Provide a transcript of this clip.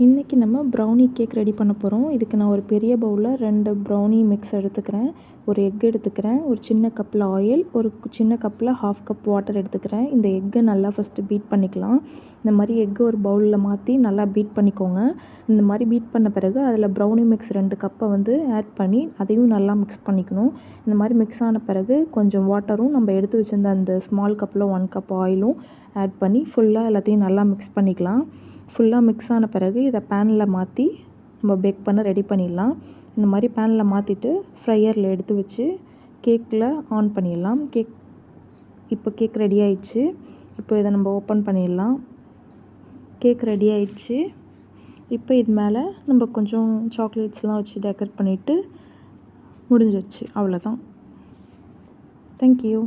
இன்றைக்கி நம்ம brownie cake ready பண்ண போகிறோம். இதுக்கு நான் ஒரு பெரிய பவுலில் 2 ப்ரௌனி மிக்ஸ் எடுத்துக்கிறேன், ஒரு எக் எடுத்துக்கிறேன், ஒரு சின்ன கப்பில் ஆயில், ஒரு சின்ன கப்பில் 1/2 கப் வாட்டர் எடுத்துக்கிறேன். இந்த எக்கை நல்லா ஃபஸ்ட்டு பீட் பண்ணிக்கலாம். இந்த மாதிரி எக்கு ஒரு பவுலில் மாற்றி நல்லா பீட் பண்ணிக்கோங்க. இந்த மாதிரி பீட் பண்ண பிறகு அதில் ப்ரௌனி மிக்ஸ் 2 கப்பை வந்து ஆட் பண்ணி அதையும் நல்லா மிக்ஸ் பண்ணிக்கணும். இந்த மாதிரி மிக்ஸ் ஆன பிறகு கொஞ்சம் வாட்டரும் நம்ம எடுத்து வச்சுருந்த அந்த ஸ்மால் கப்பில் 1 கப் ஆயிலும் ஆட் பண்ணி ஃபுல்லாக எல்லாத்தையும் நல்லா மிக்ஸ் பண்ணிக்கலாம். ஃபுல்லாக மிக்ஸ் ஆன பிறகு இதை பேனில் மாற்றி நம்ம பேக் பண்ண ரெடி பண்ணிடலாம். இந்த மாதிரி பேனில் மாற்றிட்டு ஃப்ரையரில் எடுத்து வச்சு கேக்கில் ஆன் பண்ணிடலாம். இப்போ கேக் ரெடி ஆயிடுச்சு. இப்போ இதை நம்ம ஓப்பன் பண்ணிடலாம். கேக் ரெடி ஆயிடுச்சு. இப்போ இது மேலே நம்ம கொஞ்சம் சாக்லேட்ஸ்லாம் வச்சு டெக்கரேட் பண்ணிவிட்டு முடிஞ்சிடுச்சு. அவ்வளோதான். தேங்க்யூ.